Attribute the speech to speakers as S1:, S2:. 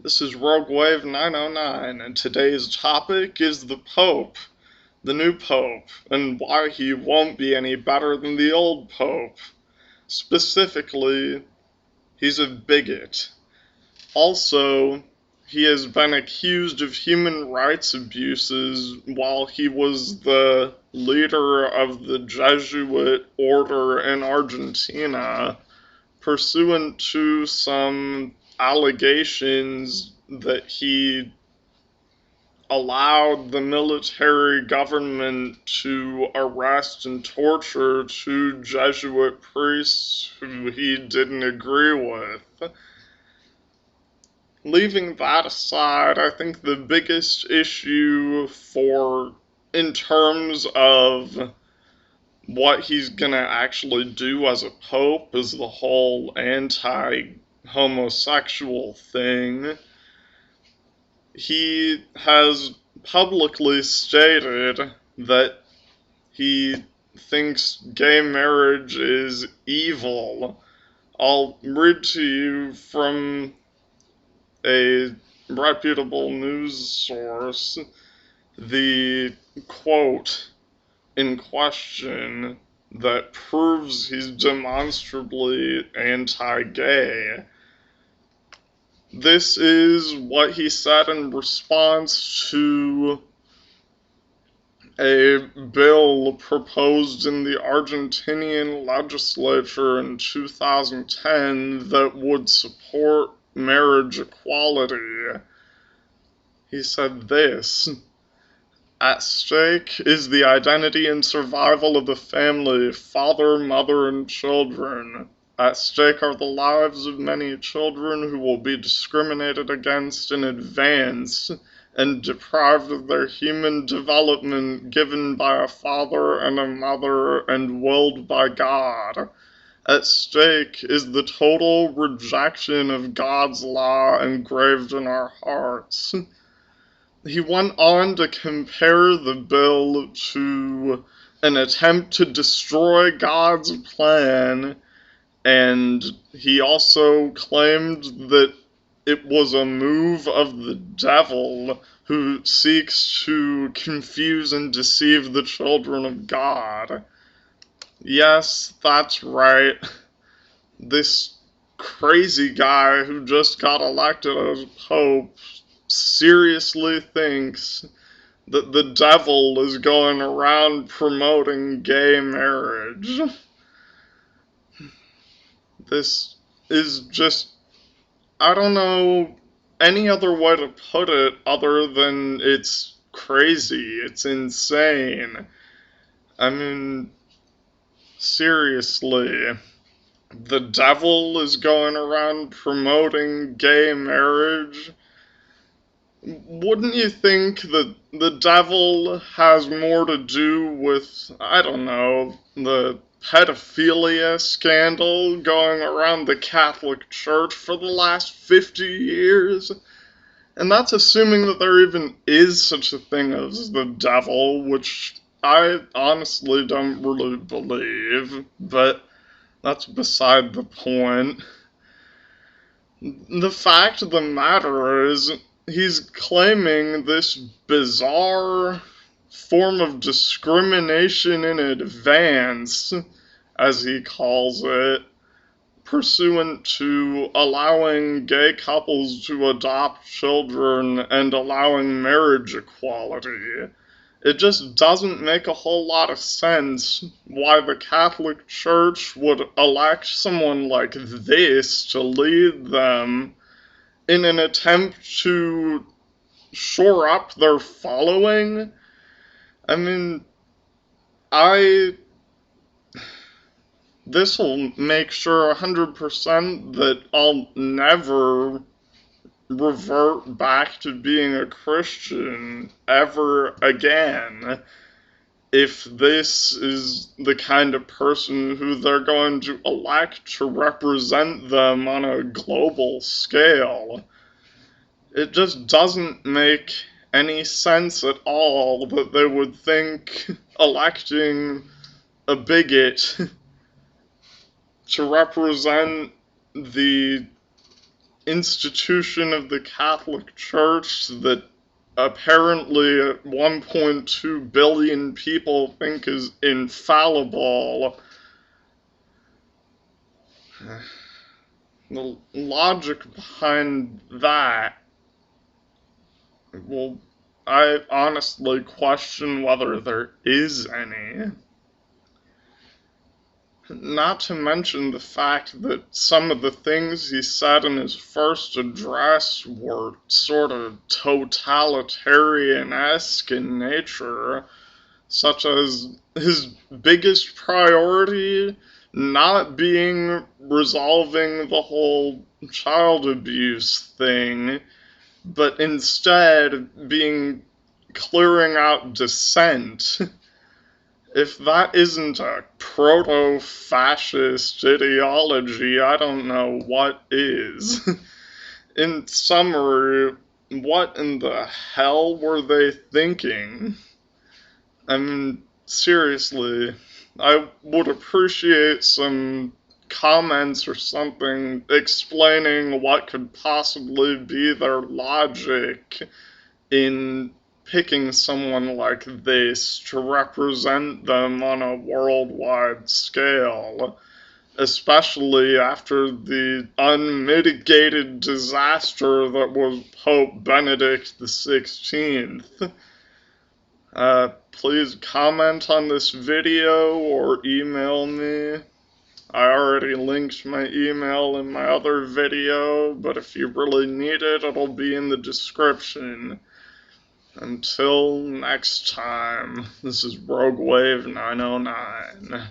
S1: This is Rogue Wave 909, and today's topic is the Pope, the new Pope, and why he won't be any better than the old Pope. Specifically, he's a bigot. Also, he has been accused of human rights abuses while he was the leader of the Jesuit order in Argentina, pursuant to some allegations that he allowed the military government to arrest and torture two Jesuit priests who he didn't agree with. Leaving that aside, I think the biggest issue in terms of what he's gonna actually do as a pope is the whole anti-homosexual thing. He has publicly stated that he thinks gay marriage is evil. I'll read to you from a reputable news source the quote in question that proves he's demonstrably anti-gay. This is what he said in response to a bill proposed in the Argentinian legislature in 2010 that would support marriage equality. He said this: "At stake is the identity and survival of the family, father, mother, and children. At stake are the lives of many children who will be discriminated against in advance and deprived of their human development given by a father and a mother and willed by God. At stake is the total rejection of God's law engraved in our hearts." He went on to compare the bill to an attempt to destroy God's plan, and he also claimed that it was a move of the devil who seeks to confuse and deceive the children of God. Yes, that's right. This crazy guy who just got elected as Pope seriously thinks that the devil is going around promoting gay marriage. This is just, I don't know any other way to put it other than it's crazy, it's insane. I mean, seriously, the devil is going around promoting gay marriage? Wouldn't you think that the devil has more to do with, I don't know, the pedophilia scandal going around the Catholic Church for the last 50 years? And that's assuming that there even is such a thing as the devil, which I honestly don't really believe, but that's beside the point. The fact of the matter is, he's claiming this bizarre form of discrimination in advance, as he calls it, pursuant to allowing gay couples to adopt children and allowing marriage equality. It just doesn't make a whole lot of sense why the Catholic Church would elect someone like this to lead them in an attempt to shore up their following. I mean, this will make sure 100% that I'll never revert back to being a Christian ever again if this is the kind of person who they're going to elect to represent them on a global scale. It just doesn't make any sense at all that they would think electing a bigot to represent the institution of the Catholic Church that apparently 1.2 billion people think is infallible. The logic behind that, well, I honestly question whether there is any. Not to mention the fact that some of the things he said in his first address were sort of totalitarian-esque in nature, such as his biggest priority not being resolving the whole child abuse thing, but instead being clearing out dissent. If that isn't a proto-fascist ideology, I don't know what is. In summary, what in the hell were they thinking? I mean, seriously, I would appreciate some comments or something explaining what could possibly be their logic in picking someone like this to represent them on a worldwide scale, especially after the unmitigated disaster that was Pope Benedict XVI. Please comment on this video or email me. I already linked my email in my other video, but if you really need it, it'll be in the description. Until next time, this is Rogue Wave 909.